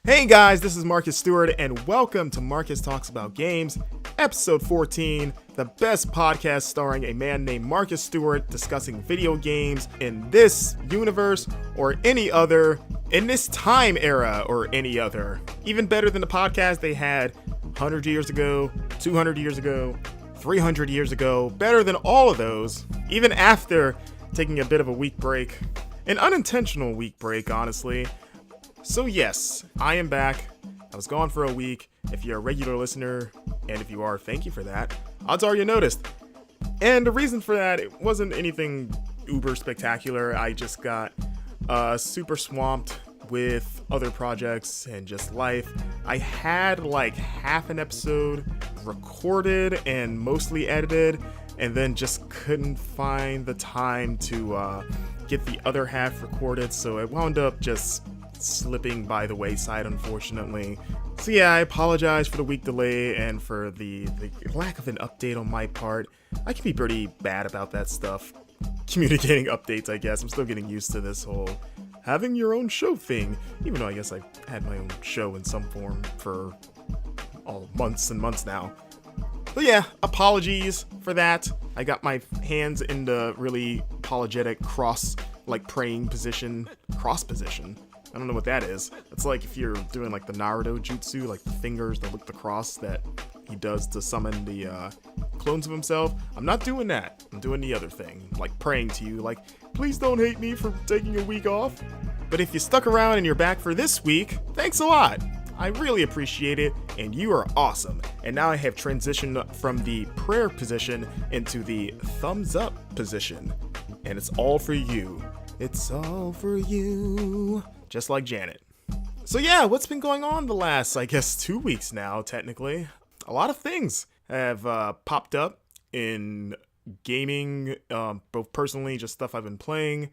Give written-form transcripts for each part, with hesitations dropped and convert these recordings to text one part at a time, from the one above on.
Hey guys, this is Marcus Stewart, and welcome to Marcus Talks About Games, episode 14, the best podcast starring a man named Marcus Stewart discussing video games in this universe or any other, in this time era or any other. Even better than the podcast they had 100 years ago, 200 years ago, 300 years ago, better than all of those, even after taking a bit of a week break. An unintentional week break, honestly. So yes, I am back. I was gone for a week. If you're a regular listener, and if you are, thank you for that. Odds are you noticed. And the reason for that, it wasn't anything uber spectacular. I just got super swamped with other projects and just life. I had like half an episode recorded and mostly edited, and then just couldn't find the time to get the other half recorded, so it wound up just slipping by the wayside, unfortunately. So yeah, I apologize for the week delay and for the lack of an update on my part. I can be pretty bad about that stuff. Communicating updates, I guess. I'm still getting used to this whole having your own show thing, even though I guess I had my own show in some form for all months and months now. But yeah, apologies for that. I got my hands in the really apologetic praying position. Cross position. I don't know what that is. It's like if you're doing like the Naruto jutsu, like the fingers that look the cross that he does to summon the clones of himself. I'm not doing that. I'm doing the other thing, like praying to you, like, please don't hate me for taking a week off. But if you stuck around and you're back for this week, thanks a lot. I really appreciate it, and you are awesome. And now I have transitioned from the prayer position into the thumbs up position. And it's all for you. It's all for you. Just like Janet. So yeah, what's been going on the last, I guess, 2 weeks now, technically? A lot of things have popped up in gaming, both personally, just stuff I've been playing,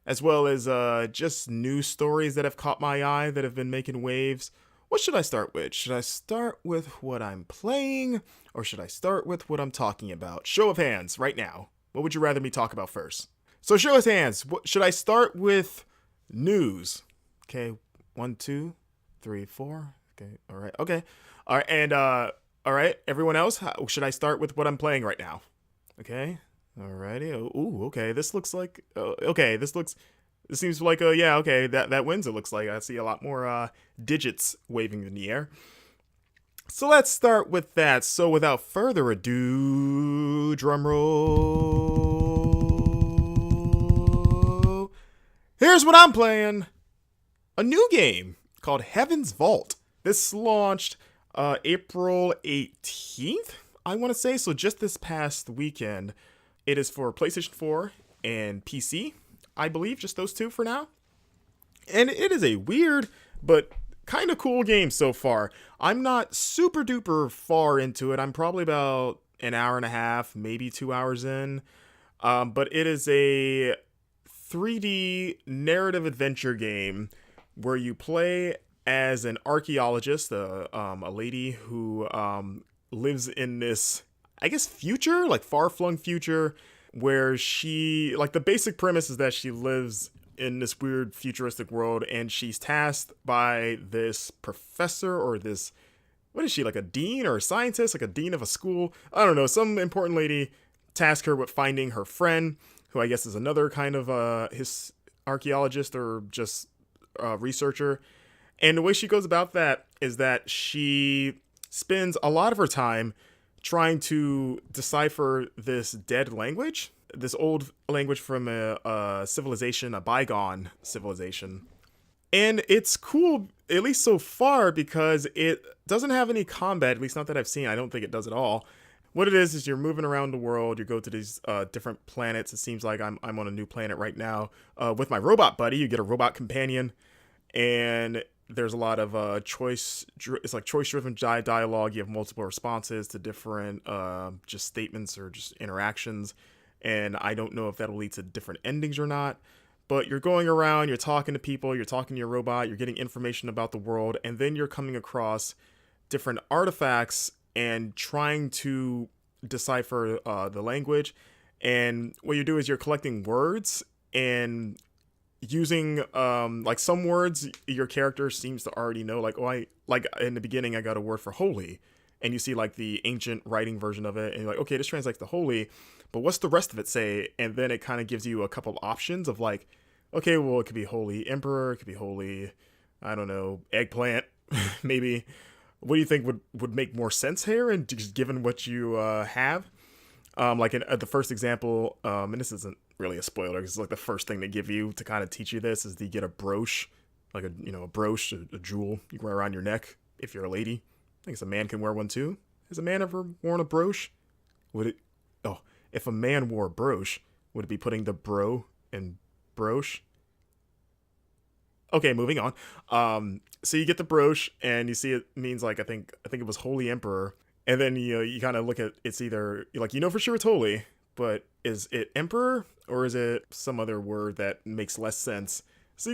as well as just news stories that have caught my eye that have been making waves. What should I start with? Should I start with what I'm playing, or should I start with what I'm talking about? Show of hands, right now. What would you rather me talk about first? So show of hands, should I start with news? Okay, 1, 2, 3, 4. Okay, all right, okay. All right, and all right, everyone else, should I start with what I'm playing right now? Okay, all righty. Ooh, okay, this looks like, this seems like, yeah, okay, that wins, it looks like. I see a lot more digits waving in the air. So let's start with that. So without further ado, drum roll. Here's what I'm playing. A new game called Heaven's Vault. This launched April 18th, I want to say, so just this past weekend. It is for PlayStation 4 and PC, I believe, just those two for now. And it is a weird but kind of cool game so far. I'm not super duper far into it. I'm probably about an hour and a half, maybe 2 hours in. But it is a 3D narrative adventure game where you play as an archaeologist, a lady who lives in this, I guess, future, like far-flung future, where she, like, the basic premise is that she lives in this weird futuristic world, and she's tasked by this professor or this, what is she, like a dean or a scientist, like a dean of a school? I don't know, some important lady tasked her with finding her friend, who I guess is another kind of his archaeologist or just researcher. And the way she goes about that is that she spends a lot of her time trying to decipher this dead language, this old language from a civilization, a bygone civilization. And it's cool, at least so far, because it doesn't have any combat, at least not that I've seen. I don't think it does at all. What it is you're moving around the world. You go to these different planets. It seems like I'm on a new planet right now with my robot buddy. You get a robot companion, and there's a lot of choice-driven dialogue. You have multiple responses to different just statements or just interactions, and I don't know if that'll lead to different endings or not. But you're going around, you're talking to people, you're talking to your robot, you're getting information about the world, and then you're coming across different artifacts and trying to decipher the language. And what you do is you're collecting words, and using like some words your character seems to already know, like, oh, I like in the beginning I got a word for holy, and you see like the ancient writing version of it, and you're like, okay, this translates to holy, but what's the rest of it say? And then it kind of gives you a couple of options of like, okay, well, it could be holy emperor, it could be holy, I don't know, eggplant, maybe. What do you think would make more sense here, and just given what you have? Like in the first example, and this isn't really a spoiler because it's like the first thing they give you to kind of teach you this is to get a brooch, like a brooch, a jewel you can wear around your neck if you're a lady. I think a man can wear one too. Has a man ever worn a brooch? Would it? Oh, if a man wore a brooch, would it be putting the bro in brooch? Okay, moving on. So you get the brooch, and you see it means like I think it was Holy Emperor, and then you kind of look at it's either like for sure it's holy, but is it emperor or is it some other word that makes less sense? So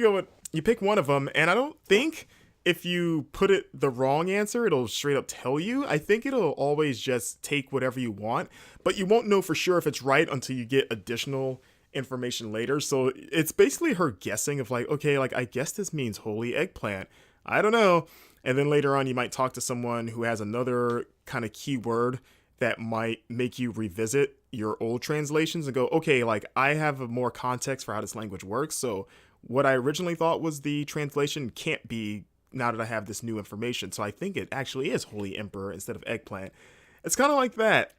you pick one of them, and I don't think if you put it the wrong answer, it'll straight up tell you. I think it'll always just take whatever you want, but you won't know for sure if it's right until you get additional information later. So it's basically her guessing of like, okay, like I guess this means holy eggplant. I don't know. And then later on, you might talk to someone who has another kind of keyword that might make you revisit your old translations and go, okay, like I have more context for how this language works. So what I originally thought was the translation can't be now that I have this new information. So I think it actually is Holy Emperor instead of eggplant. It's kind of like that.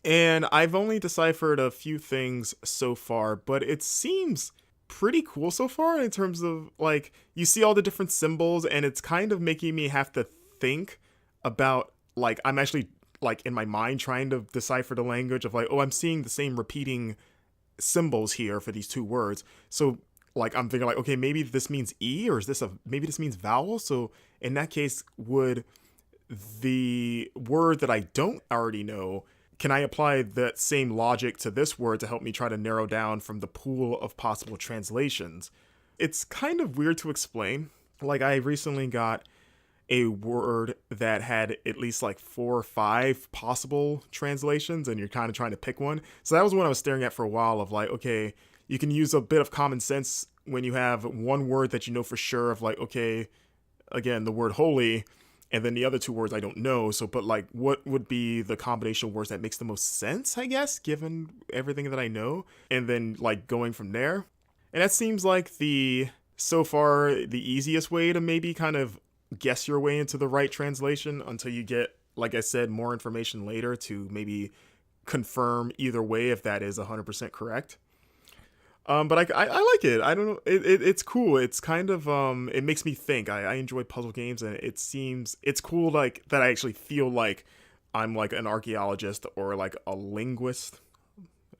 And I've only deciphered a few things so far, but it seems pretty cool so far in terms of like you see all the different symbols, and it's kind of making me have to think about like I'm actually like in my mind trying to decipher the language of like, oh, I'm seeing the same repeating symbols here for these two words. So like I'm thinking like, okay, maybe this means E, or is this maybe this means vowel? So in that case, would the word that I don't already know, can I apply that same logic to this word to help me try to narrow down from the pool of possible translations? It's kind of weird to explain. Like I recently got a word that had at least like 4 or 5 possible translations, and you're kind of trying to pick one. So that was one I was staring at for a while of like, okay, you can use a bit of common sense when you have one word that you know for sure of like, okay, again, the word holy, and then the other 2 words I don't know. So, but like, what would be the combination of words that makes the most sense, I guess, given everything that I know? And then like going from there. And that seems like so far, the easiest way to maybe kind of guess your way into the right translation until you get, like I said, more information later to maybe confirm either way if that is 100% correct. But I like it. I don't know. It's cool. It's kind of it makes me think. I enjoy puzzle games, and it's cool like that I actually feel like I'm like an archaeologist or like a linguist.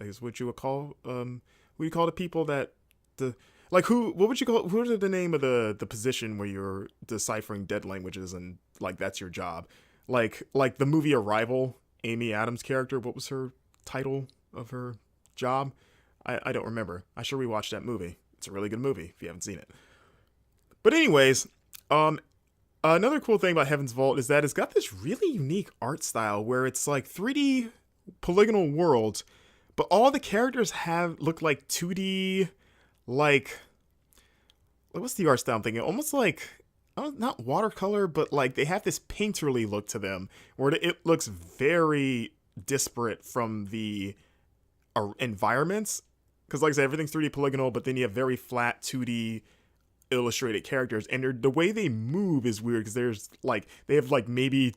I guess what you would call what do you call the people that what would you call, who's the name of the position where you're deciphering dead languages and like that's your job? Like the movie Arrival, Amy Adams' character, what was her title of her job? I don't remember. I should rewatch that movie. It's a really good movie if you haven't seen it. But anyways, another cool thing about Heaven's Vault is that it's got this really unique art style where it's like 3D polygonal worlds, but all the characters look like 2D, like what's the art style I'm thinking? Almost like not watercolor, but like they have this painterly look to them where it looks very disparate from the environments. Because like I said, everything's 3D polygonal, but then you have very flat 2D illustrated characters, and the way they move is weird because they have like maybe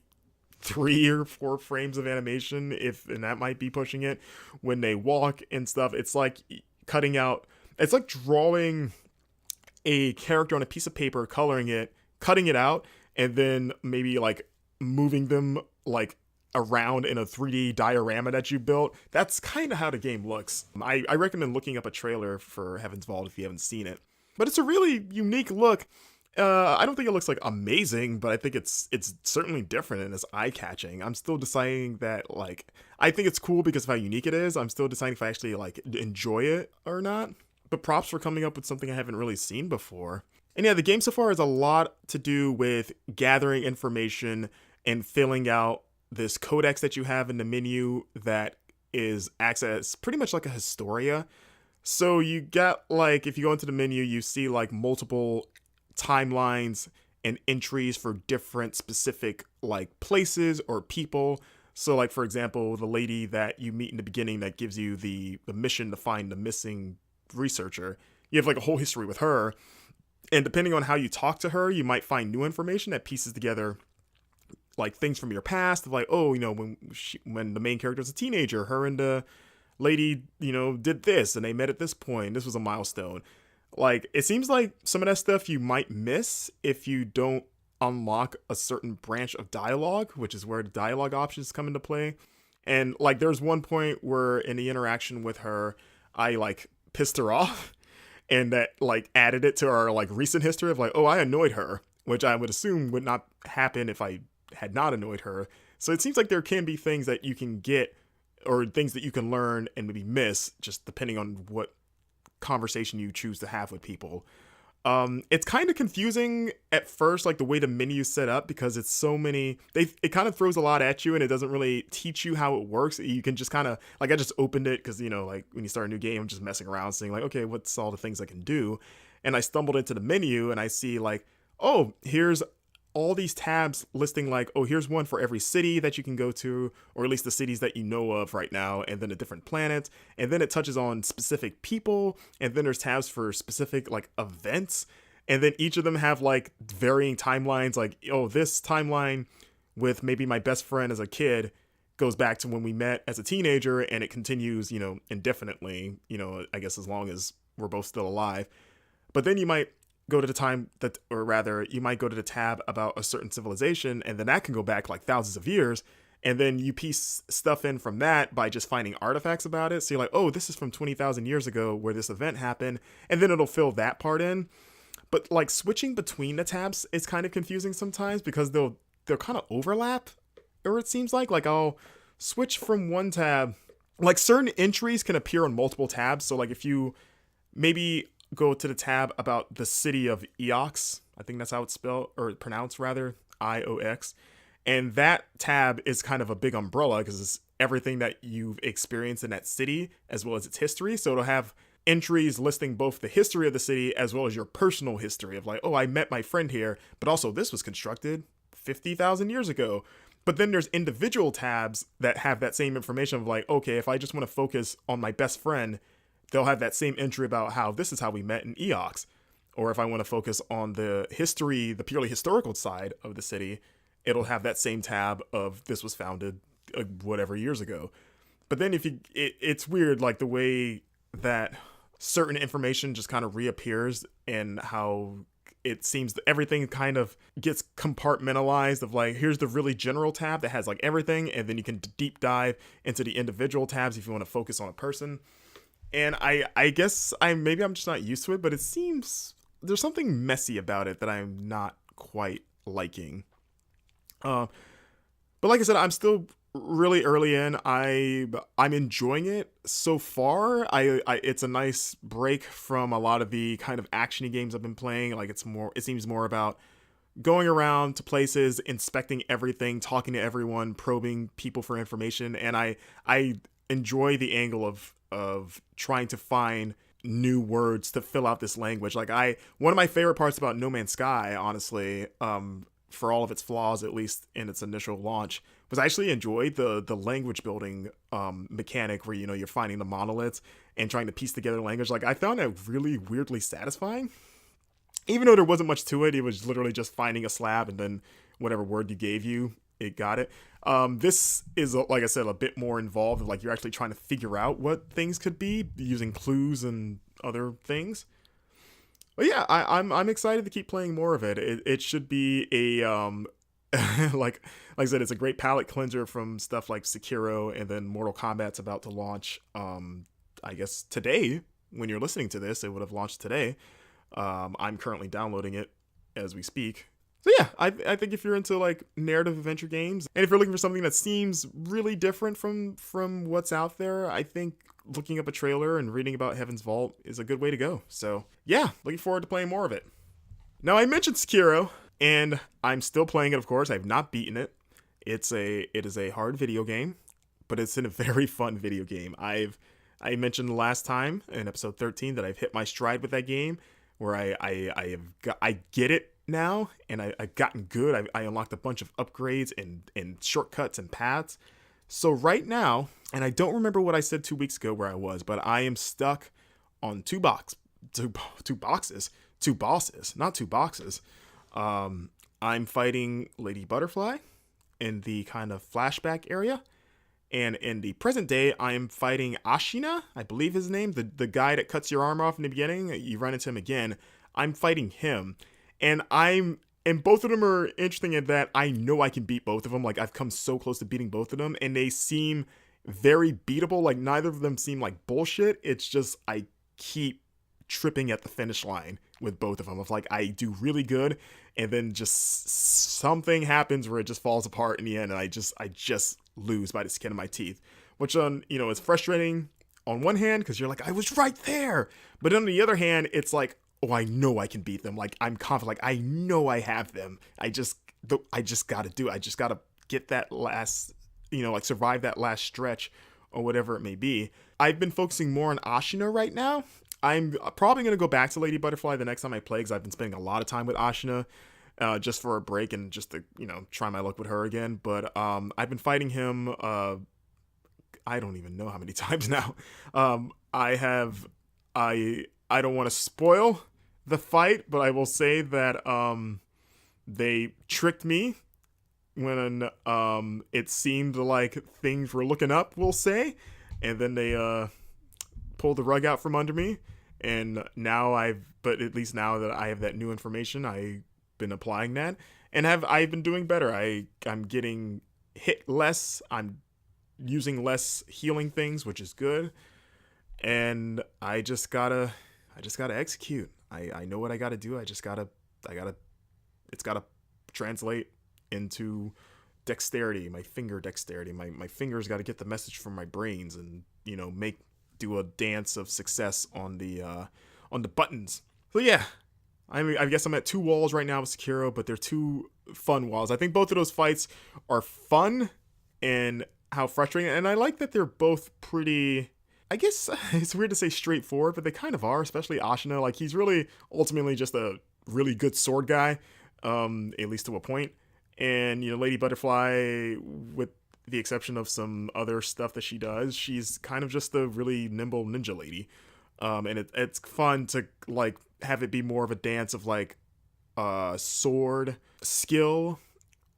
3 or 4 frames of animation, and that might be pushing it when they walk and stuff. It's like it's like drawing a character on a piece of paper, coloring it, cutting it out, and then maybe like moving them like around in a 3D diorama that you built. That's kind of how the game looks. I recommend looking up a trailer for Heaven's Vault if you haven't seen it. But it's a really unique look. I don't think it looks like amazing, but I think it's certainly different and it's eye-catching. I'm still deciding that like I think it's cool because of how unique it is. I'm still deciding if I actually like enjoy it or not. But props for coming up with something I haven't really seen before. And yeah, the game so far has a lot to do with gathering information and filling out this codex that you have in the menu that acts as pretty much like a Historia. So you get like, if you go into the menu, you see like multiple timelines and entries for different specific like places or people. So like, for example, the lady that you meet in the beginning that gives you the mission to find the missing researcher, you have like a whole history with her. And depending on how you talk to her, you might find new information that pieces together like things from your past of like, oh, when the main character was a teenager, her and the lady, did this and they met at this point. This was a milestone. Like, it seems like some of that stuff you might miss if you don't unlock a certain branch of dialogue, which is where the dialogue options come into play. And like, there's one point where in the interaction with her, I like pissed her off and that like added it to our like recent history of like, oh, I annoyed her, which I would assume would not happen if I had not annoyed her. So it seems like there can be things that you can get or things that you can learn and maybe miss just depending on what conversation you choose to have with people. It's kind of confusing at first, like the way the menu's set up, because it's so many. It kind of throws a lot at you, and it doesn't really teach you how it works. You can just kind of like, I just opened it because like when you start a new game, I'm just messing around, seeing like, okay, what's all the things I can do, and I stumbled into the menu and I see like, oh, here's all these tabs listing like, oh, here's one for every city that you can go to, or at least the cities that you know of right now, and then a different planet, and then it touches on specific people, and then there's tabs for specific like events, and then each of them have like varying timelines, like, oh, this timeline with maybe my best friend as a kid goes back to when we met as a teenager, and it continues, indefinitely, I guess as long as we're both still alive. But then you might go to the time that, or rather, you might go to the tab about a certain civilization, and then that can go back like thousands of years, and then you piece stuff in from that by just finding artifacts about it. So you're like, oh, this is from 20,000 years ago where this event happened, and then it'll fill that part in. But like switching between the tabs is kind of confusing sometimes because they'll kind of overlap, or it seems like I'll switch from one tab. Like certain entries can appear on multiple tabs. So like if you maybe go to the tab about the city of Eox, I think that's how it's spelled or pronounced rather, IOX, and that tab is kind of a big umbrella because it's everything that you've experienced in that city as well as its history. So it'll have entries listing both the history of the city as well as your personal history of like, oh, I met my friend here, but also this was constructed 50,000 years ago. But then there's individual tabs that have that same information of like, okay, if I just want to focus on my best friend, they'll have that same entry about how this is how we met in Eox. Or if I want to focus on the history, the purely historical side of the city, it'll have that same tab of this was founded whatever years ago. But then it's weird, like the way that certain information just kind of reappears and how it seems that everything kind of gets compartmentalized of like, here's the really general tab that has like everything, and then you can deep dive into the individual tabs if you want to focus on a person. And I guess I'm just not used to it, but it seems there's something messy about it that I'm not quite liking. But like I said, I'm still really early in. I'm enjoying it so far. It's a nice break from a lot of the kind of actiony games I've been playing. Like it seems more about going around to places, inspecting everything, talking to everyone, probing people for information, and I enjoy the angle of trying to find new words to fill out this language. Like one of my favorite parts about No Man's Sky, honestly, for all of its flaws, at least in its initial launch, was I actually enjoyed the language building mechanic where, you're finding the monoliths and trying to piece together language. Like I found it really weirdly satisfying. Even though there wasn't much to it, it was literally just finding a slab and then whatever word you gave you, it got it. This is, like I said, a bit more involved. Like you're actually trying to figure out what things could be using clues and other things. But yeah, I'm excited to keep playing more of it. It should be a like I said, it's a great palate cleanser from stuff like Sekiro, and then Mortal Kombat's about to launch. I guess today, when you're listening to this, it would have launched today. I'm currently downloading it as we speak. So yeah, I think if you're into like narrative adventure games, and if you're looking for something that seems really different from what's out there, I think looking up a trailer and reading about Heaven's Vault is a good way to go. So yeah, looking forward to playing more of it. Now I mentioned Sekiro, and I'm still playing it, of course. I've not beaten it. It is a hard video game, but it's a very fun video game. I've I mentioned last time in episode 13 that I've hit my stride with that game, where I get it now, and I've gotten good. I unlocked a bunch of upgrades and shortcuts and paths. So right now, and I don't remember what I said 2 weeks ago where I was, but I am stuck on two bosses, not two boxes. I'm fighting Lady Butterfly in the kind of flashback area. And in the present day, I'm fighting Ashina, I believe his name, the guy that cuts your arm off in the beginning. You run into him again. I'm fighting him. And both of them are interesting in that I know I can beat both of them. Like, I've come so close to beating both of them, and they seem very beatable. Like, neither of them seem like bullshit. It's just I keep tripping at the finish line with both of them. Of like, I do really good, and then just something happens where it just falls apart in the end, and I just lose by the skin of my teeth. Which, it's frustrating on one hand, because you're like, I was right there. But on the other hand, it's like, oh, I know I can beat them. Like, I'm confident. Like, I know I have them. I just gotta do it. I just gotta get that last, survive that last stretch or whatever it may be. I've been focusing more on Ashina right now. I'm probably going to go back to Lady Butterfly the next time I play, because I've been spending a lot of time with Ashina just for a break and just to, try my luck with her again. But I've been fighting him, I don't even know how many times now. I don't want to spoil the fight, but I will say that they tricked me when it seemed like things were looking up, we'll say. And then they pulled the rug out from under me. And now but at least now that I have that new information, I've been applying that, and I've been doing better. I'm getting hit less. I'm using less healing things, which is good. And I just gotta execute. I know what I gotta do. It's gotta translate into dexterity, my finger dexterity. My fingers gotta get the message from my brains and, do a dance of success on the buttons. So yeah, I guess I'm at 2 walls right now with Sekiro, but they're 2 fun walls. I think both of those fights are fun and how frustrating, and I like that they're both pretty, I guess it's weird to say straightforward, but they kind of are, especially Ashina. Like, he's really ultimately just a really good sword guy, at least to a point. And, Lady Butterfly, with the exception of some other stuff that she does, she's kind of just a really nimble ninja lady. And it's fun to, like, have it be more of a dance of, like, sword skill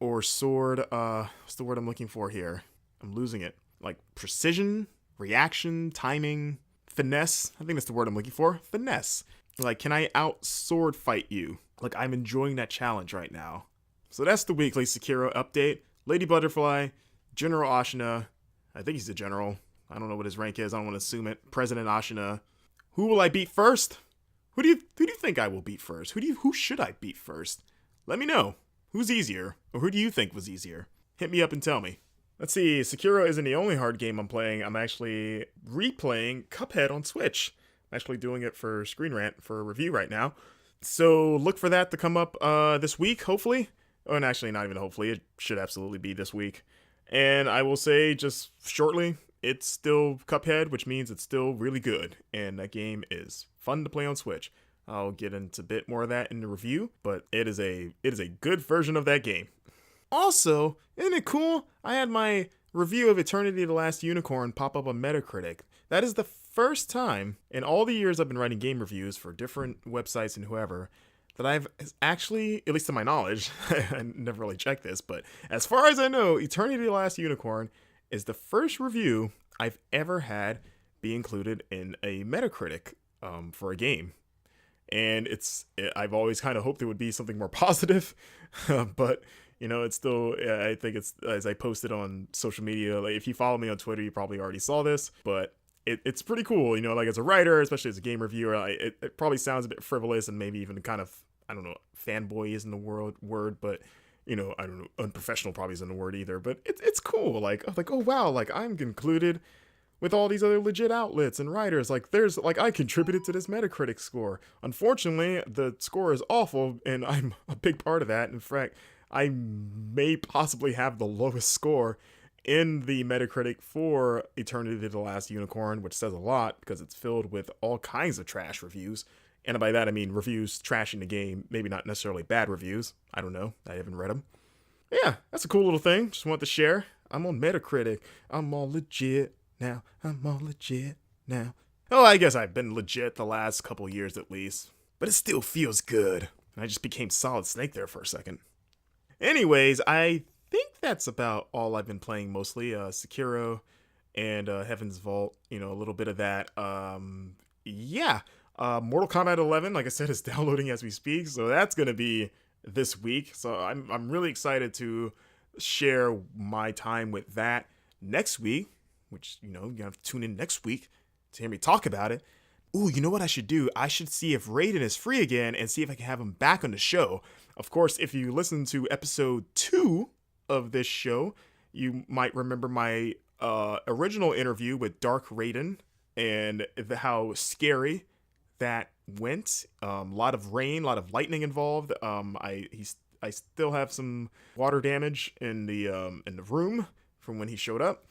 or sword, what's the word I'm looking for here? I'm losing it. Like, precision, reaction, timing, finesse. I think that's the word I'm looking for. Finesse. Like, can I out sword fight you? Like, I'm enjoying that challenge right now. So that's the weekly Sekiro update. Lady Butterfly, General Ashina, I think he's the general. I don't know what his rank is. I don't want to assume it. President Ashina. Who will I beat first? Who do you think I will beat first? Who should I beat first? Let me know. Who's easier? Or who do you think was easier? Hit me up and tell me. Let's see. Sekiro isn't the only hard game I'm playing. I'm actually replaying Cuphead on Switch. I'm actually doing it for Screen Rant for a review right now. So look for that to come up this week, hopefully. Oh, and actually, not even hopefully. It should absolutely be this week. And I will say just shortly, it's still Cuphead, which means it's still really good. And that game is fun to play on Switch. I'll get into a bit more of that in the review, but it is a good version of that game. Also, isn't it cool? I had my review of Eternity the Last Unicorn pop up on Metacritic. That is the first time in all the years I've been writing game reviews for different websites and whoever that I've actually, at least to my knowledge, I never really checked this, but as far as I know, Eternity the Last Unicorn is the first review I've ever had be included in a Metacritic for a game. And I've always kind of hoped it would be something more positive, but it's still, I think it's, as I posted on social media, like if you follow me on Twitter, you probably already saw this, but it's pretty cool, like as a writer, especially as a game reviewer, it probably sounds a bit frivolous and maybe even kind of, I don't know, fanboy isn't the word, but I don't know, unprofessional probably isn't the word either, but it's cool. Like, oh wow, like I'm included with all these other legit outlets and writers. Like there's, like I contributed to this Metacritic score. Unfortunately, the score is awful and I'm a big part of that. In fact, I may possibly have the lowest score in the Metacritic for Eternity: The Last Unicorn, which says a lot because it's filled with all kinds of trash reviews. And by that, I mean reviews trashing the game, maybe not necessarily bad reviews. I don't know. I haven't read them. Yeah, that's a cool little thing. Just wanted to share. I'm on Metacritic. I'm all legit now. I'm all legit now. Oh, I guess I've been legit the last couple years at least. But it still feels good. I just became Solid Snake there for a second. Anyways, I think that's about all I've been playing mostly. Sekiro and Heaven's Vault. A little bit of that. Yeah. Mortal Kombat 11, like I said, is downloading as we speak. So that's going to be this week. So I'm really excited to share my time with that next week. Which, you have to tune in next week to hear me talk about it. Ooh, you know what I should do? I should see if Raiden is free again and see if I can have him back on the show. Of course, if you listen to episode 2 of this show, you might remember my original interview with Dark Raiden and how scary that went. A lot of rain, a lot of lightning involved. I still have some water damage in the room from when he showed up,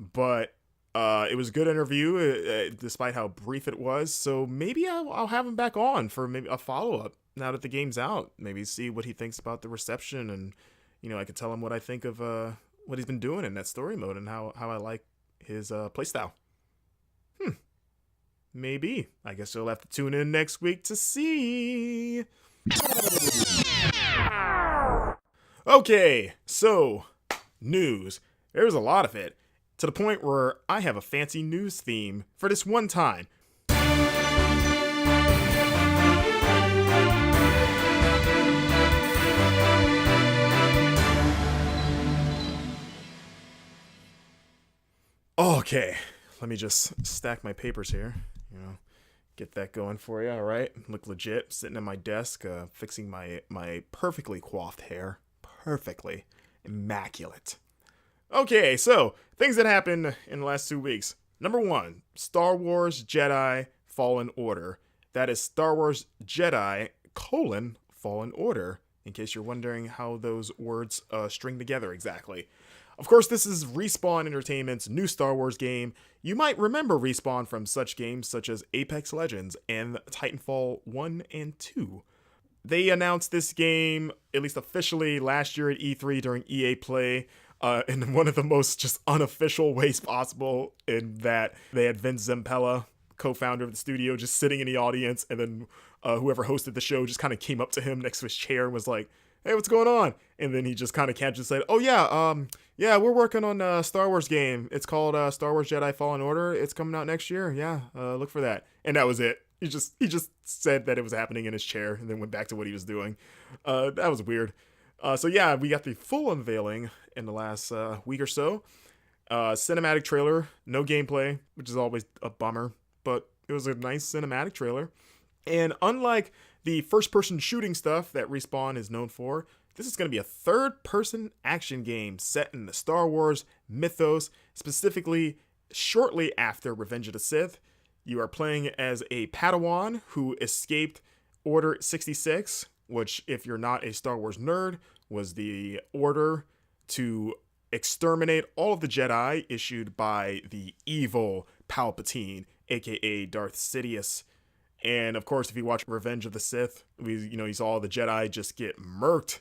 but it was a good interview, despite how brief it was. So maybe I'll have him back on for maybe a follow-up now that the game's out. Maybe see what he thinks about the reception, and I could tell him what I think of what he's been doing in that story mode and how I like his playstyle. Maybe. I guess you'll have to tune in next week to see. Okay, so news. There's a lot of it. To the point where I have a fancy news theme for this one time. Okay, let me just stack my papers here. Get that going for you, all right? Look legit, sitting at my desk, fixing my perfectly coiffed hair. Perfectly immaculate. Okay, so things that happened in the last 2 weeks. Number 1, Star Wars Jedi Fallen Order. That is Star Wars Jedi : Fallen Order, in case you're wondering how those words string together exactly. Of course, this is Respawn Entertainment's new Star Wars game. You might remember Respawn from such games such as Apex Legends and Titanfall 1 and 2. They announced this game, at least officially, last year at E3 during EA Play, in one of the most just unofficial ways possible, in that they had Vince Zampella, co-founder of the studio, just sitting in the audience, and then whoever hosted the show just kind of came up to him next to his chair and was like, "Hey, what's going on?" And then he just kind of casually said, "Oh yeah, we're working on a Star Wars game. It's called Star Wars Jedi Fallen Order. It's coming out next year. Yeah, look for that." And that was it. He just said that it was happening in his chair and then went back to what he was doing. That was weird. So yeah, we got the full unveiling in the last week or so. Cinematic trailer, no gameplay, which is always a bummer, but it was a nice cinematic trailer. And unlike the first-person shooting stuff that Respawn is known for, this is going to be a third-person action game set in the Star Wars mythos, specifically shortly after Revenge of the Sith. You are playing as a Padawan who escaped Order 66, which, if you're not a Star Wars nerd, was the order to exterminate all of the Jedi issued by the evil Palpatine, aka Darth Sidious. And of course, if you watch Revenge of the Sith, you saw the Jedi just get murked.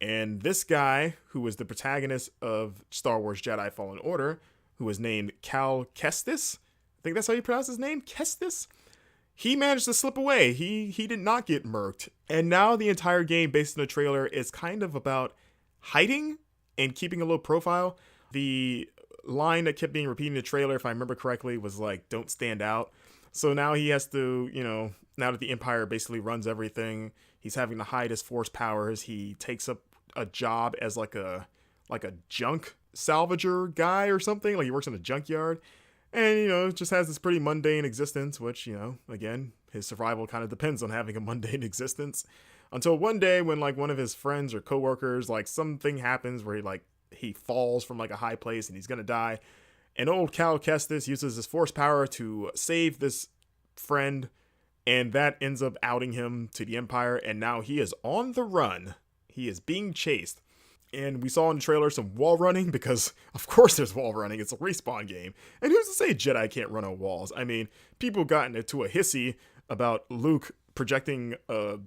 And this guy, who was the protagonist of Star Wars Jedi Fallen Order, who was named Cal Kestis, I think that's how you pronounce his name, Kestis? He managed to slip away. He did not get murked. And now the entire game, based on the trailer, is kind of about hiding and keeping a low profile. The line that kept being repeated in the trailer, if I remember correctly, was like, "Don't stand out." So now he has to, now that the Empire basically runs everything, he's having to hide his force powers. He takes up a job as like a junk salvager guy or something. Like he works in a junkyard. And, just has this pretty mundane existence, which, again, his survival kind of depends on having a mundane existence. Until one day when, one of his friends or coworkers, something happens where he falls from, a high place and he's going to die. And old Cal Kestis uses his force power to save this friend, and that ends up outing him to the Empire, and now he is on the run. He is being chased. And we saw in the trailer some wall running because, of course, there's wall running. It's a Respawn game. And who's to say Jedi can't run on walls? I mean, people got into a hissy about Luke projecting a,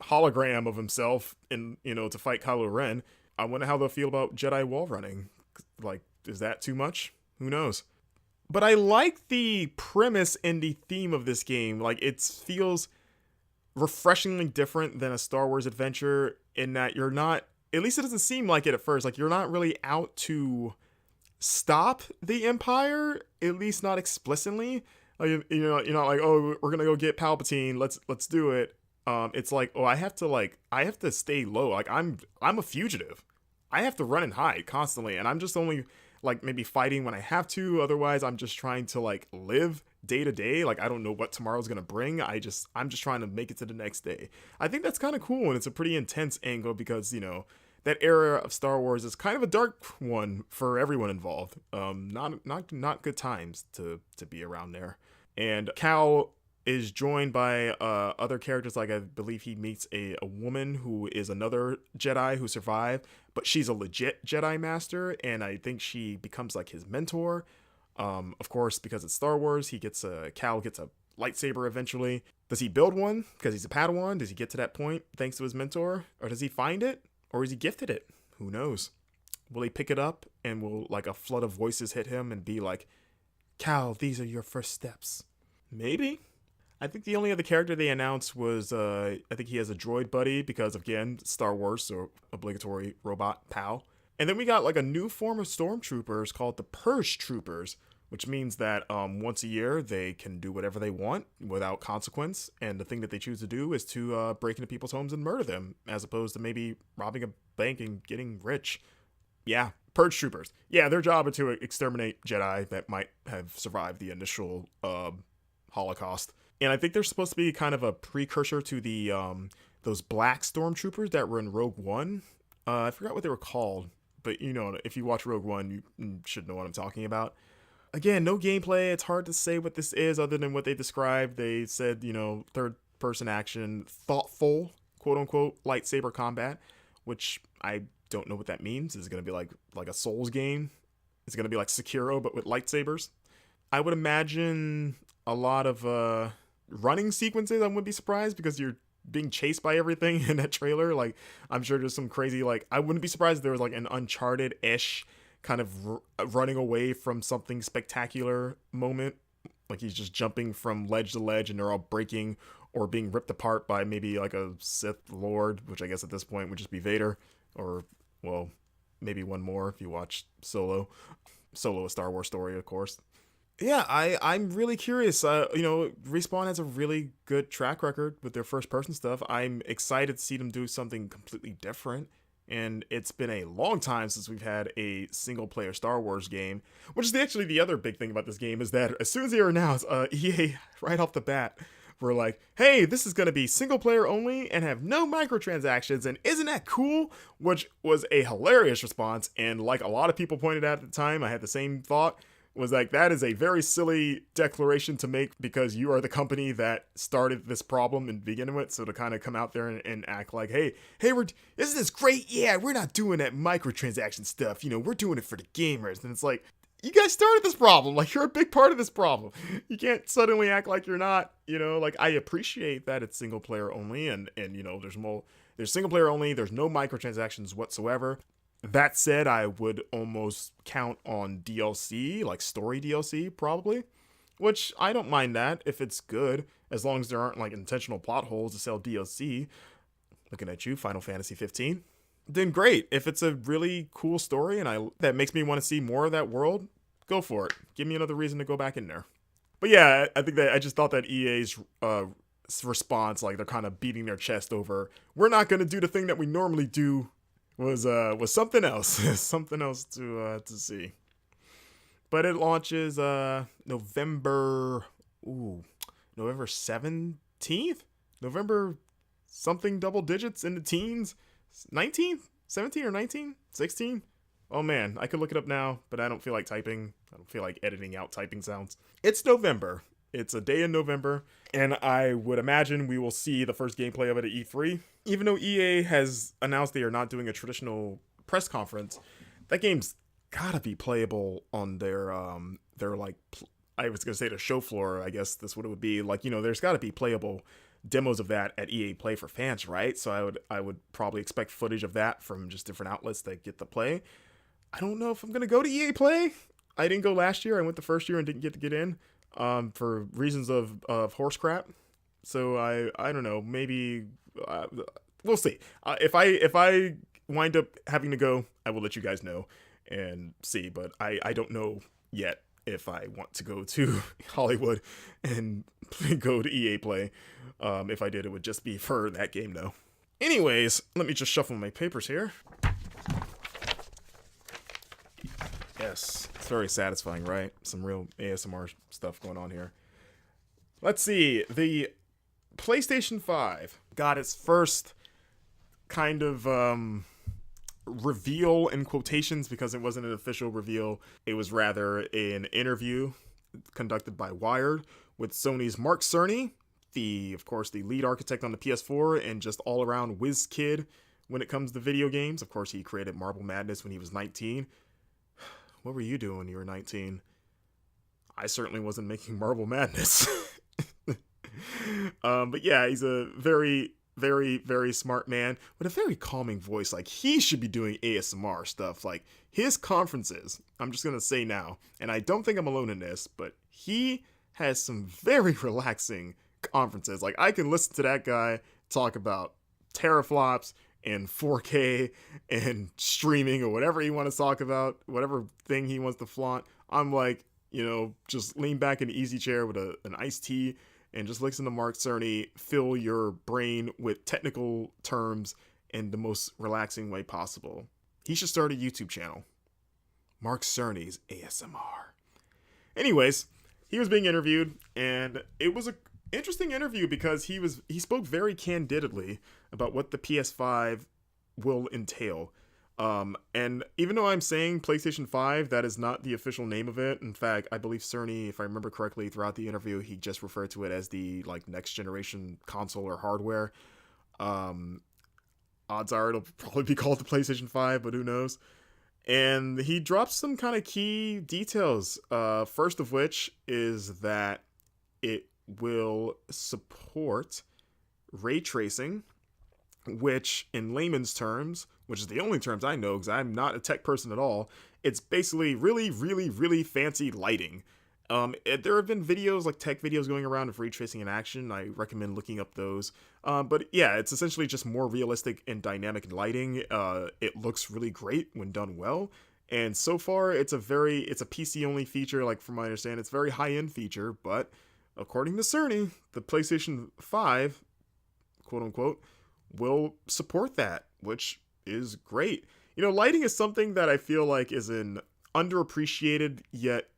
hologram of himself to fight Kylo Ren. I wonder how they'll feel about Jedi wall running. Is that too much? Who knows? But I like the premise and the theme of this game. It feels refreshingly different than a Star Wars adventure in that you're not, at least it doesn't seem like it at first, you're not really out to stop the Empire, at least not explicitly. You're not like, oh, we're gonna go get Palpatine, let's do it. It's like, oh, I have to stay low. I'm a fugitive. I have to run and hide constantly, and I'm just only maybe fighting when I have to. Otherwise, I'm just trying to live day to day. I don't know what tomorrow's gonna bring. I'm just trying to make it to the next day. I think that's kind of cool, and it's a pretty intense angle because that era of Star Wars is kind of a dark one for everyone involved. Not good times to be around there. And Cal is joined by other characters. I believe he meets a woman who is another Jedi who survived, but she's a legit Jedi Master, and I think she becomes his mentor. Of course, because it's Star Wars, Cal gets a lightsaber eventually. Does he build one because he's a Padawan? Does he get to that point thanks to his mentor? Or does he find it? Or is he gifted it? Who knows? Will he pick it up and will a flood of voices hit him and be like, Cal, these are your first steps? Maybe. I think the only other character they announced was, I think he has a droid buddy because, again, Star Wars, so obligatory robot pal. And then we got a new form of stormtroopers called the Purge Troopers, which means that once a year they can do whatever they want without consequence. And the thing that they choose to do is to break into people's homes and murder them, as opposed to maybe robbing a bank and getting rich. Yeah, Purge Troopers. Yeah, their job is to exterminate Jedi that might have survived the initial Holocaust. And I think they're supposed to be kind of a precursor to the those black stormtroopers that were in Rogue One. I forgot what they were called, but if you watch Rogue One, you should know what I'm talking about. Again, no gameplay. It's hard to say what this is other than what they described. They said, third-person action, thoughtful, quote-unquote, lightsaber combat, which I don't know what that means. Is it going to be like a Souls game? Is it going to be like Sekiro, but with lightsabers? I would imagine a lot of running sequences. I wouldn't be surprised because you're being chased by everything in that trailer. I'm sure there's some crazy, I wouldn't be surprised if there was an Uncharted-ish kind of running away from something spectacular moment. He's just jumping from ledge to ledge and they're all breaking or being ripped apart by maybe a Sith Lord, which I guess at this point would just be Vader, or, well, maybe one more if you watch Solo. Solo, a Star Wars story, of course. Yeah, I'm really curious. Respawn has a really good track record with their first-person stuff. I'm excited to see them do something completely different. And it's been a long time since we've had a single-player Star Wars game, which is actually the other big thing about this game is that as soon as they announced, EA, right off the bat, were like, hey, this is going to be single-player only and have no microtransactions, and isn't that cool? Which was a hilarious response, and like a lot of people pointed out at the time, I had the same thought, was that is a very silly declaration to make because you are the company that started this problem and begin with. So to kind of come out there and act like, hey, isn't this great? Yeah, we're not doing that microtransaction stuff. We're doing it for the gamers. And it's like, you guys started this problem. You're a big part of this problem. You can't suddenly act like you're not, I appreciate that it's single player only and there's single player only. There's no microtransactions whatsoever. That said, I would almost count on DLC, story DLC, probably. Which, I don't mind that if it's good, as long as there aren't, intentional plot holes to sell DLC. Looking at you, Final Fantasy 15. Then great. If it's a really cool story and that makes me want to see more of that world, go for it. Give me another reason to go back in there. But yeah, I think that I just thought that EA's response, they're kind of beating their chest over, we're not going to do the thing that we normally do, was something else. Something else to see. But it launches November 17th? November something double digits in the teens? 19th? 17 or 19? 16? Oh man, I could look it up now, but I don't feel like typing. I don't feel like editing out typing sounds. It's November. It's a day in November, and I would imagine we will see the first gameplay of it at E3. Even though EA has announced they are not doing a traditional press conference, that game's gotta be playable on their like, I was gonna say the show floor. I guess that's what it would be. Like, there's gotta be playable demos of that at EA Play for fans, right? So I would probably expect footage of that from just different outlets that get to play. I don't know if I'm gonna go to EA Play. I didn't go last year. I went the first year and didn't get to get in for reasons of horse crap. So I don't know. Maybe we'll see. If I wind up having to go, I will let you guys know and see. But I don't know yet if I want to go to Hollywood and go to EA Play. If I did, it would just be for that game, though. Anyways, let me just shuffle my papers here. Yes, it's very satisfying, right? Some real ASMR stuff going on here. Let's see. The PlayStation 5 got its first kind of reveal in quotations, because it wasn't an official reveal. It was rather an interview conducted by Wired with Sony's Mark Cerny, of course, the lead architect on the PS4 and just all-around whiz kid when it comes to video games. Of course, he created Marble Madness when he was 19. What were you doing when you were 19? I certainly wasn't making Marble Madness. But yeah, he's a very, very, very smart man with a very calming voice. Like, he should be doing ASMR stuff. Like, his conferences, I'm just going to say now, and I don't think I'm alone in this, but he has some very relaxing conferences. Like, I can listen to that guy talk about teraflops and 4K and streaming or whatever he wants to talk about, whatever thing he wants to flaunt. I'm like, just lean back in an easy chair with an iced tea and just listen to Mark Cerny fill your brain with technical terms in the most relaxing way possible. He should start a YouTube channel. Mark Cerny's ASMR. Anyways, he was being interviewed, and it was a interesting interview because he spoke very candidly about what the PS5 will entail. And even though I'm saying PlayStation 5, that is not the official name of it. In fact, I believe Cerny, if I remember correctly, throughout the interview, he just referred to it as the next generation console or hardware. Odds are it'll probably be called the PlayStation 5, but who knows? And he dropped some kind of key details. First of which is that it will support ray tracing, which in layman's terms, which is the only terms I know because I'm not a tech person at all, it's basically really, really, really fancy lighting. There have been videos, like tech videos going around of ray tracing in action. I recommend looking up those. But yeah, it's essentially just more realistic and dynamic lighting. It looks really great when done well. And so far, it's a PC only feature. Like, from my understanding, it's a very high end feature, but according to Cerny, the PlayStation 5, quote unquote, will support that, which is great. Lighting is something that I feel like is an underappreciated yet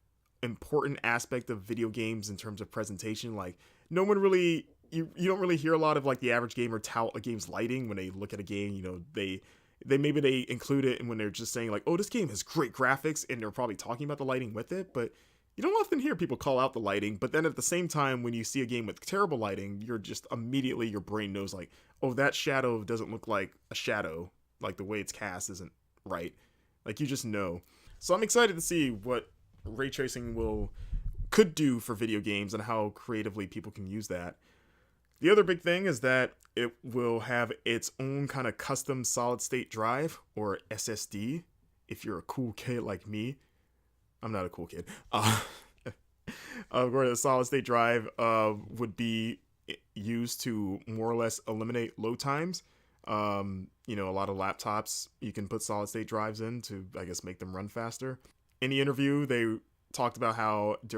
important aspect of video games in terms of presentation. Like, no one really, you don't really hear a lot of like the average gamer tout a game's lighting when they look at a game. They include it when they're just saying like, oh, this game has great graphics, and they're probably talking about the lighting with it, but you don't often hear people call out the lighting. But then at the same time, when you see a game with terrible lighting, you're just immediately, your brain knows like, oh, that shadow doesn't look like a shadow. Like, the way it's cast isn't right. Like, you just know. So I'm excited to see what ray tracing could do for video games and how creatively people can use that. The other big thing is that it will have its own kind of custom solid state drive, or SSD, if you're a cool kid like me. I'm not a cool kid. Where the solid state drive would be used to more or less eliminate load times. A lot of laptops, you can put solid state drives in to, I guess, make them run faster. In the interview, they talked about how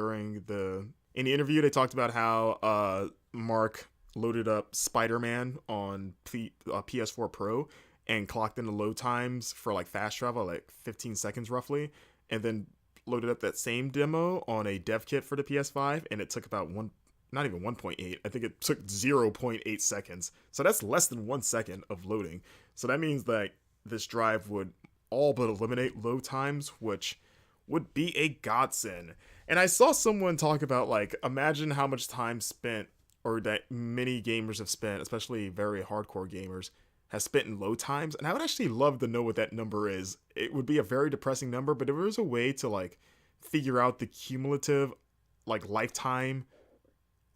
Mark loaded up Spider-Man on PS4 Pro and clocked in the load times for like fast travel, like 15 seconds roughly, and then loaded up that same demo on a dev kit for the PS5, and it took about not even 1.8. I think it took 0.8 seconds. So that's less than 1 second of loading. So that means that this drive would all but eliminate load times, which would be a godsend. And I saw someone talk about, like, imagine how much time spent, or that many gamers have spent, especially very hardcore gamers, has spent in load times. And I would actually love to know what that number is. It would be a very depressing number, but if there was a way to, like, figure out the cumulative, like, lifetime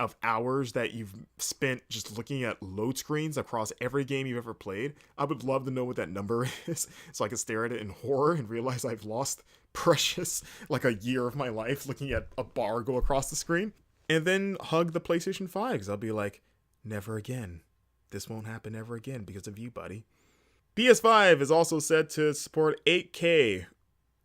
of hours that you've spent just looking at load screens across every game you've ever played, I would love to know what that number is, so I can stare at it in horror and realize I've lost precious, like, a year of my life looking at a bar go across the screen. And then hug the PlayStation 5, because I'll be like, never again. This won't happen ever again because of you, buddy. PS5 is also said to support 8K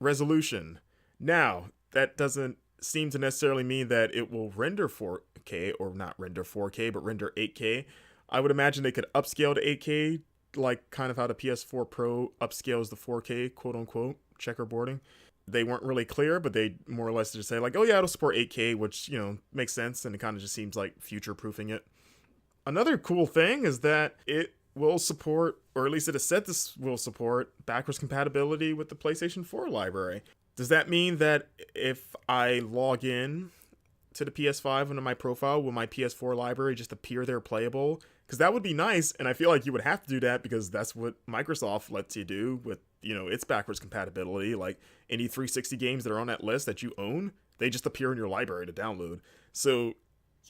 resolution. Now, that doesn't seem to necessarily mean that it will render 4K, or not render 4K, but render 8K. I would imagine they could upscale to 8K, like kind of how the PS4 Pro upscales the 4K, quote unquote, checkerboarding. They weren't really clear, but they more or less just say, like, oh yeah, it'll support 8K, which, you know, makes sense, and it kind of just seems like future-proofing it. Another cool thing is that it will support, or at least it is said this will support, backwards compatibility with the PlayStation 4 library. Does that mean that if I log in to the PS5 under my profile, will my PS4 library just appear there playable? Because that would be nice, and I feel like you would have to do that because that's what Microsoft lets you do with, you know, its backwards compatibility. Like, any 360 games that are on that list that you own, they just appear in your library to download. So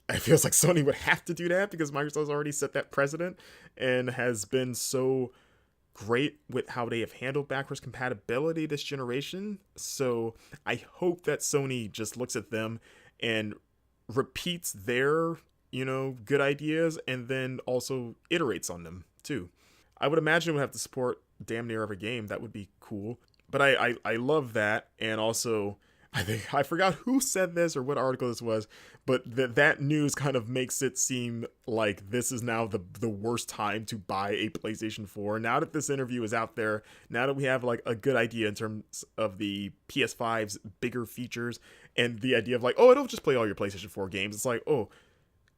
it feels like Sony would have to do that because Microsoft's already set that precedent and has been so great with how they have handled backwards compatibility this generation. So I hope that Sony just looks at them and repeats their, you know, good ideas and then also iterates on them too. I would imagine it would have to support damn near every game. That would be cool. But I love that. And also, I forgot who said this or what article this was, but that news kind of makes it seem like this is now the worst time to buy a PlayStation 4. Now that this interview is out there, now that we have like a good idea in terms of the PS5's bigger features and the idea of like, oh, it'll just play all your PlayStation 4 games. It's like, oh,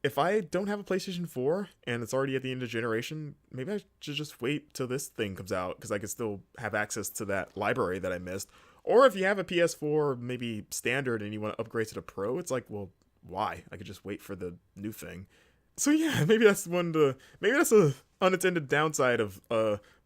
if I don't have a PlayStation 4 and it's already at the end of the generation, maybe I should just wait till this thing comes out because I could still have access to that library that I missed. Or if you have a PS4, maybe standard, and you want to upgrade to the Pro, it's like, well, why? I could just wait for the new thing. So yeah, maybe that's a unintended downside of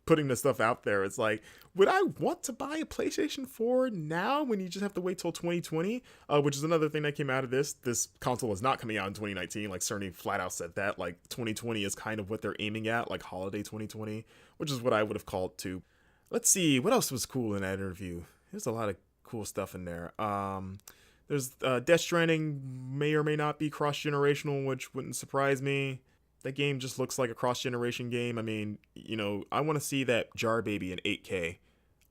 putting this stuff out there. It's like, would I want to buy a PlayStation 4 now when you just have to wait till 2020? Which is another thing that came out of this. This console is not coming out in 2019. Like, Sony flat out said that. Like, 2020 is kind of what they're aiming at, like holiday 2020, which is what I would have called too. Let's see, what else was cool in that interview? There's a lot of cool stuff in there. There's Death Stranding may or may not be cross-generational, which wouldn't surprise me. That game just looks like a cross-generation game. I mean, you know, I want to see that Jar Baby in 8K.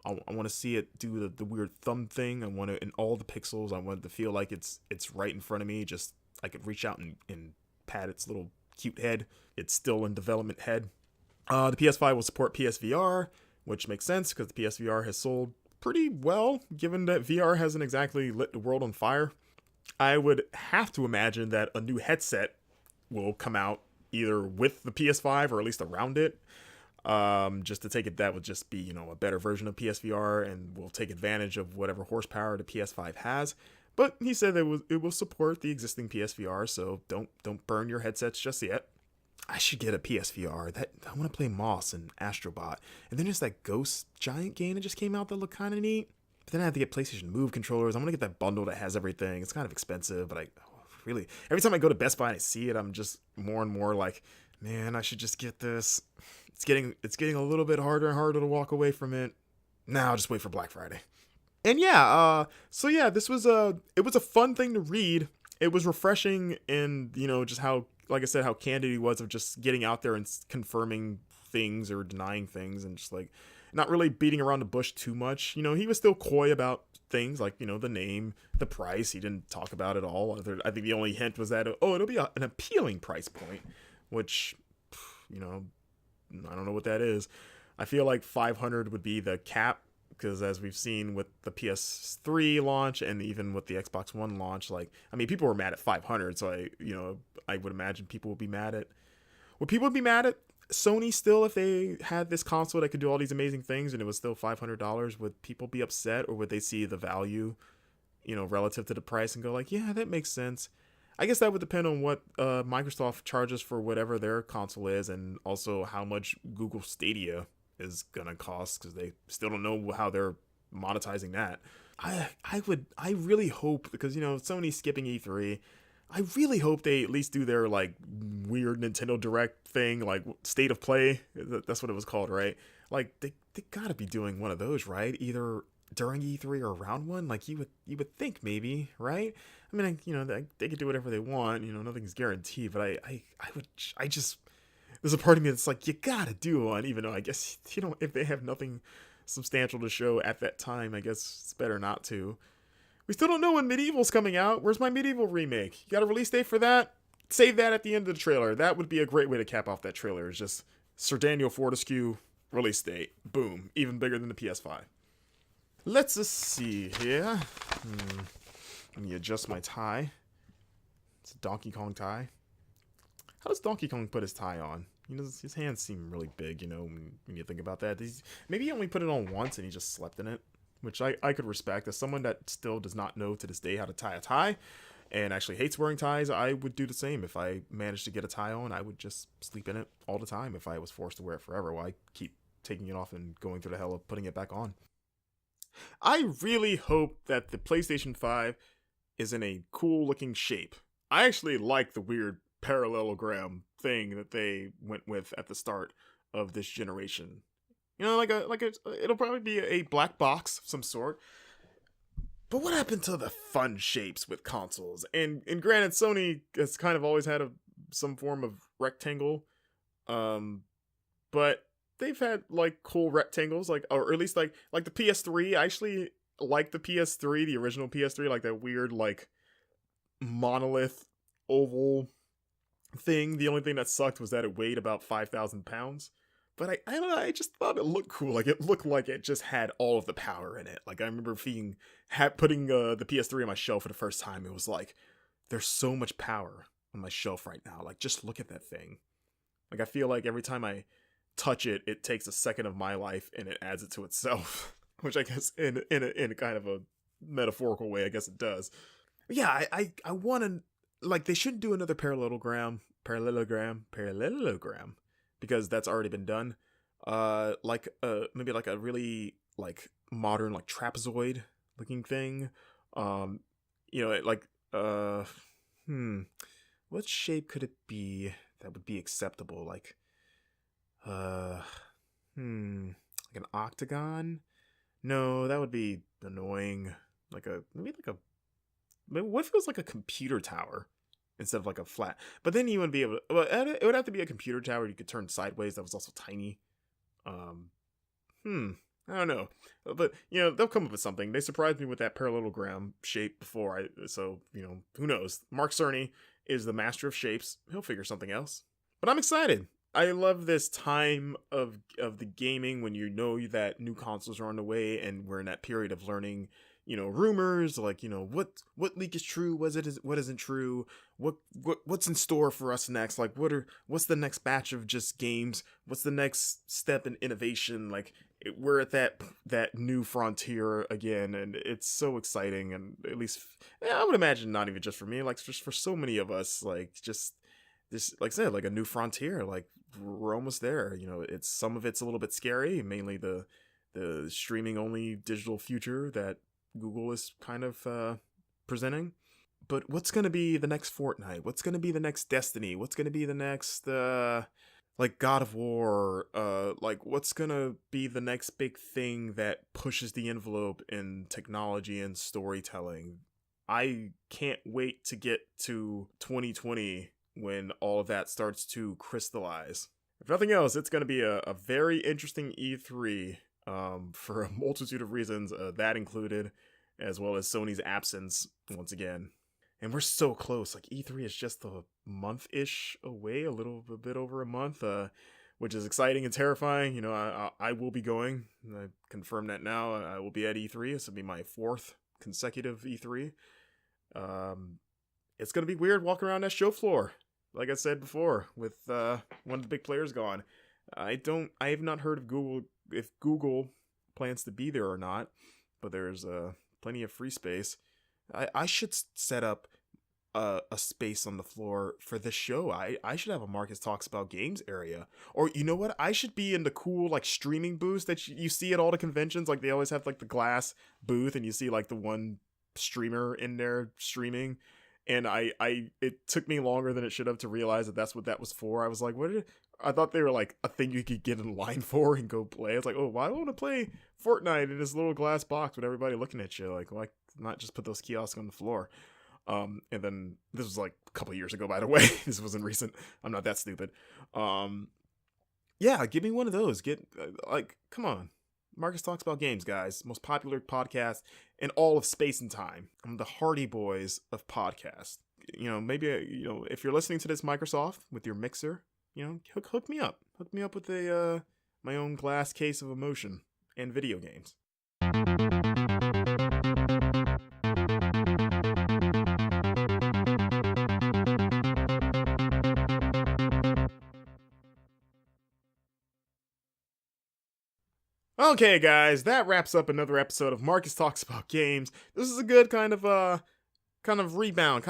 I want to see it do the weird thumb thing. I want it in all the pixels. I want it to feel like it's right in front of me. Just I could reach out and pat its little cute head. It's still in development head. The PS5 will support PSVR, which makes sense because the PSVR has sold pretty well, given that VR hasn't exactly lit the world on fire. I would have to imagine that a new headset will come out either with the PS5 or at least around it. Just to take it, that would just be, you know, a better version of PSVR and will take advantage of whatever horsepower the PS5 has. But he said that it will support the existing PSVR, so don't burn your headsets just yet. I should get a PSVR. I want to play Moss and Astrobot. And then there's that Ghost Giant game that just came out that looked kind of neat. But then I have to get PlayStation Move controllers. I'm going to get that bundle that has everything. It's kind of expensive, but really, every time I go to Best Buy and I see it, I'm just more and more like, man, I should just get this. It's getting a little bit harder and harder to walk away from it. Now I'll just wait for Black Friday. And yeah, so yeah, it was a fun thing to read. It was refreshing in, you know, just how, like I said, how candid he was of just getting out there and confirming things or denying things and just like not really beating around the bush too much. You know, he was still coy about things like, you know, the name, the price. He didn't talk about it all. I think the only hint was that, it'll be an appealing price point, which, you know, I don't know what that is. I feel like 500 would be the cap because as we've seen with the PS3 launch and even with the Xbox One launch, like, I mean, people were mad at 500, so I would imagine people would be mad at Sony still if they had this console that could do all these amazing things and it was still $500. Would people be upset, or would they see the value relative to the price and go like, yeah, that makes sense. I guess that would depend on what Microsoft charges for whatever their console is, and also how much Google Stadia is gonna cost, because they still don't know how they're monetizing that. I really hope, because Sony's skipping E3. I really hope they at least do their like weird Nintendo Direct thing, like State of Play. That's what it was called, right? Like they gotta be doing one of those, right? Either during E3 or around one. Like you would think maybe, right? I mean, they could do whatever they want. Nothing's guaranteed. But I just there's a part of me that's like, you gotta do one, even though I guess if they have nothing substantial to show at that time, I guess it's better not to. We still don't know when Medieval's coming out. Where's my Medieval remake? You got a release date for that? Save that at the end of the trailer. That would be a great way to cap off that trailer. Is just Sir Daniel Fortescue release date. Boom. Even bigger than the PS5. Let's just see here. Let me adjust my tie. It's a Donkey Kong tie. How does Donkey Kong put his tie on? His hands seem really big, when you think about that. Maybe he only put it on once and he just slept in it, which I could respect. As someone that still does not know to this day how to tie a tie and actually hates wearing ties, I would do the same. If I managed to get a tie on, I would just sleep in it all the time if I was forced to wear it forever. While I keep taking it off and going through the hell of putting it back on. I really hope that the PlayStation 5 is in a cool looking shape. I actually like the weird parallelogram thing that they went with at the start of this generation. It'll probably be a black box of some sort. But what happened to the fun shapes with consoles? And granted, Sony has kind of always had some form of rectangle, but they've had like cool rectangles, or at least like the PS3. I actually like the PS3, the original PS3, like that weird like monolith oval thing. The only thing that sucked was that it weighed about 5,000 pounds. But I don't know, I just thought it looked cool. Like, it looked like it just had all of the power in it. Like, I remember putting the PS3 on my shelf for the first time. It was like, there's so much power on my shelf right now. Like, just look at that thing. Like, I feel like every time I touch it, it takes a second of my life and it adds it to itself. Which I guess in a kind of a metaphorical way, I guess it does. But yeah, I want to, like, they shouldn't do another parallelogram, because that's already been done. Maybe like a really like modern like trapezoid looking thing. What shape could it be that would be acceptable? Like an octagon? No, that would be annoying. What if it was like a computer tower instead of like a flat? But then you wouldn't be able to. Well, it would have to be a computer tower you could turn sideways. That was also tiny. I don't know, but they'll come up with something. They surprised me with that parallelogram shape before. So who knows? Mark Cerny is the master of shapes. He'll figure something else. But I'm excited. I love this time of the gaming when that new consoles are on the way, and we're in that period of learning, rumors, like, what leak is true, what isn't true, what's in store for us next, like what's the next batch of just games, what's the next step in innovation. Like, we're at that new frontier again, and it's so exciting. And at least I would imagine not even just for me, like just for so many of us, like just this, like I said, like a new frontier. Like, we're almost there. Some of it's a little bit scary, mainly the streaming only digital future that Google is kind of presenting. But what's going to be the next Fortnite? What's going to be the next Destiny? What's going to be the next like God of War? Like, what's going to be the next big thing that pushes the envelope in technology and storytelling? I can't wait to get to 2020 when all of that starts to crystallize. If nothing else, it's going to be a very interesting E3 for a multitude of reasons, that included, as well as Sony's absence once again. And we're so close. Like, E3 is just a month-ish away, a bit over a month, which is exciting and terrifying. I will be going. I confirm that now. I will be at E3. This will be my 4th consecutive E3. It's going to be weird walking around that show floor, like I said before, with one of the big players gone. I have not heard of if Google plans to be there or not, but there's plenty of free space. I should set up a space on the floor for this show. I should have a Marcus Talks About Games area. Or you know what? I should be in the cool like streaming booths that you see at all the conventions. Like they always have like the glass booth and you see like the one streamer in there streaming. And it took me longer than it should have to realize that that's what that was for. I was like, I thought they were like a thing you could get in line for and go play. It's like, oh, why want to play Fortnite in this little glass box with everybody looking at you? Like, why not just put those kiosks on the floor? And then this was like a couple years ago, by the way. This wasn't recent. I'm not that stupid. Yeah, give me one of those. Come on. Marcus Talks About Games, guys. Most popular podcast in all of space and time. I'm the Hardy Boys of podcasts. Maybe, if you're listening to this Microsoft with your mixer, hook me up. Hook me up with my own glass case of emotion and video games. Okay, guys, that wraps up another episode of Marcus Talks About Games. This is a good kind of rebound,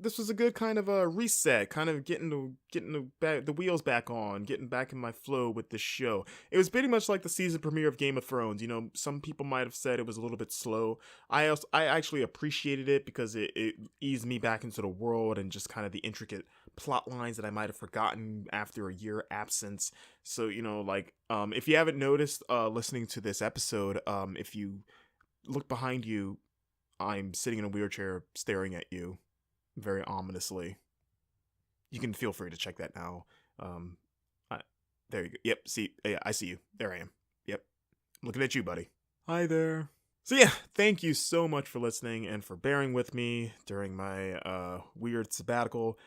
this was a good kind of a reset, kind of getting the wheels back on, getting back in my flow with this show. It was pretty much like the season premiere of Game of Thrones. Some people might have said it was a little bit slow. I actually appreciated it because it eased me back into the world and just kind of the intricate plot lines that I might have forgotten after a year absence. So, if you haven't noticed, listening to this episode, if you look behind you, I'm sitting in a wheelchair staring at you very ominously. You can feel free to check that now. There you go. Yep, see, yeah, I see you. There I am. Yep, I'm looking at you, buddy. Hi there. So yeah, thank you so much for listening and for bearing with me during my weird sabbatical.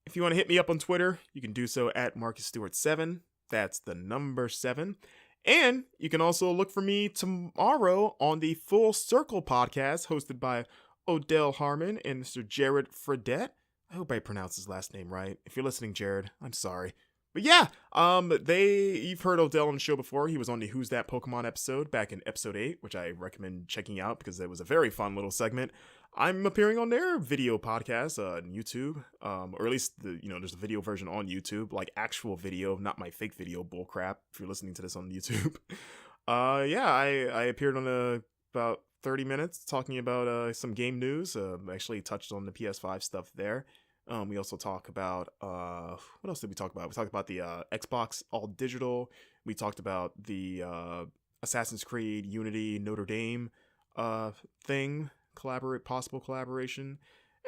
If you want to hit me up on Twitter, you can do so at MarcusStewart7. That's the number 7. And you can also look for me tomorrow on the Full Circle podcast hosted by Odell Harmon and Mr. Jared Fredette. I hope I pronounced his last name right. If you're listening, Jared, I'm sorry. But yeah, you've heard Odell on the show before. He was on the Who's That Pokemon episode back in episode 8, which I recommend checking out because it was a very fun little segment. I'm appearing on their video podcast on YouTube, or at least there's a video version on YouTube, like actual video, not my fake video bullcrap. If you're listening to this on YouTube, yeah, I appeared on about 30 minutes talking about some game news. Actually touched on the PS5 stuff there. We also talk about what else did we talk about? We talked about the Xbox All Digital. We talked about the Assassin's Creed Unity Notre Dame thing. Possible collaboration,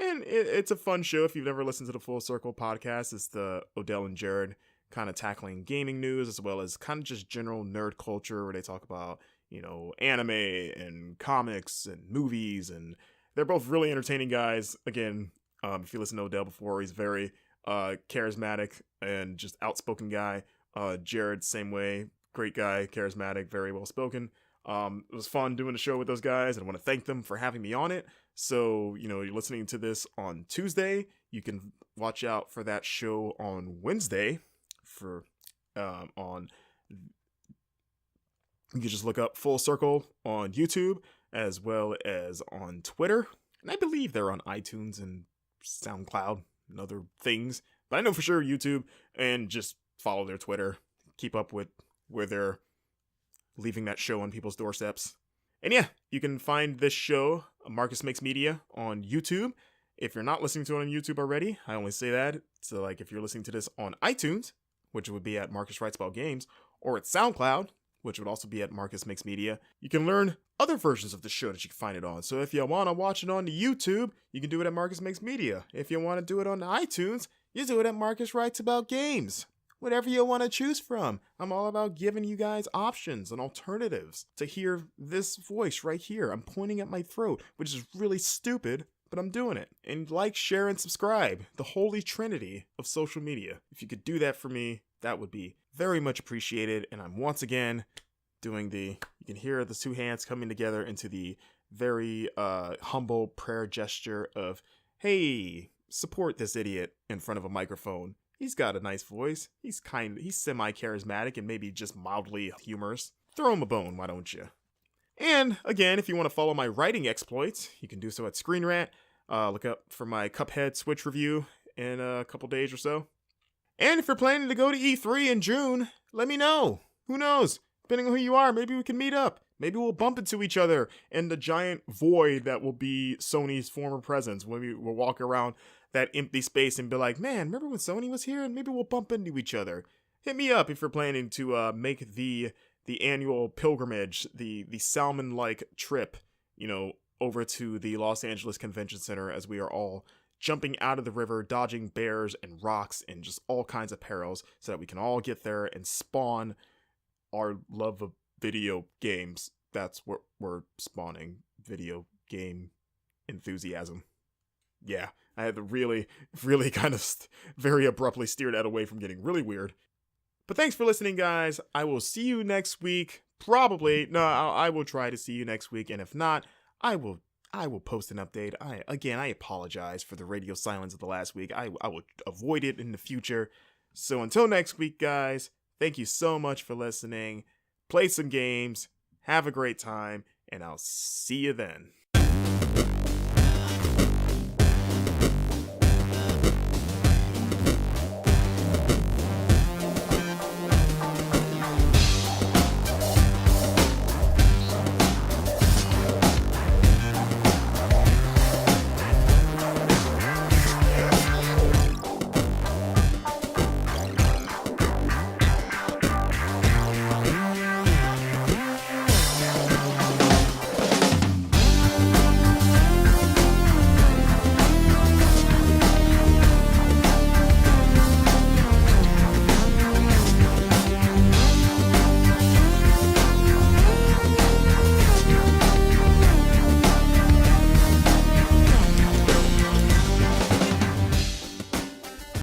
and it's a fun show. If you've never listened to the Full Circle podcast, it's the Odell and Jared kind of tackling gaming news as well as kind of just general nerd culture, where they talk about anime and comics and movies, and they're both really entertaining guys. Again, if you listen to Odell before, he's very charismatic and just outspoken guy. Jared, same way, great guy, charismatic, very well spoken. It was fun doing the show with those guys, and I want to thank them for having me on it. So, you're listening to this on Tuesday. You can watch out for that show on Wednesday. You can just look up Full Circle on YouTube as well as on Twitter. And I believe they're on iTunes and SoundCloud and other things. But I know for sure YouTube, and just follow their Twitter. Keep up with where they're leaving that show on people's doorsteps. And yeah, you can find this show, Marcus Makes Media, on YouTube. If you're not listening to it on YouTube already, I only say that. So if you're listening to this on iTunes, which would be at Marcus Writes About Games, or at SoundCloud, which would also be at Marcus Makes Media, you can learn other versions of the show that you can find it on. So if you want to watch it on the YouTube, you can do it at Marcus Makes Media. If you want to do it on iTunes, you do it at Marcus Writes About Games. Whatever you want to choose from. I'm all about giving you guys options and alternatives to hear this voice right here. I'm pointing at my throat, which is really stupid, but I'm doing it. And like, share, and subscribe. The holy trinity of social media. If you could do that for me, that would be very much appreciated. And I'm once again doing you can hear the two hands coming together into the very humble prayer gesture of, hey, support this idiot in front of a microphone. He's got a nice voice. He's semi-charismatic and maybe just mildly humorous. Throw him a bone, why don't you? And again, if you want to follow my writing exploits, you can do so at Screen Rant. Look up for my Cuphead Switch review in a couple days or so. And if you're planning to go to E3 in June, let me know. Who knows? Depending on who you are, maybe we can meet up. Maybe we'll bump into each other in the giant void that will be Sony's former presence. Maybe we'll walk around that empty space and be like, man, remember when Sony was here? And maybe we'll bump into each other. Hit me up if you're planning to make the annual pilgrimage, the salmon-like trip, over to the Los Angeles Convention Center, as we are all jumping out of the river, dodging bears and rocks and just all kinds of perils, so that we can all get there and spawn our love of video games. That's what we're spawning, video game enthusiasm. Yeah, I had to really kind of very abruptly steer that away from getting really weird. But thanks for listening, guys. I will see you next week. Probably. No, I will try to see you next week, and if not, I will post an update. I apologize for the radio silence of the last week. I will avoid it in the future. So until next week, guys, thank you so much for listening. Play some games, have a great time, and I'll see you then.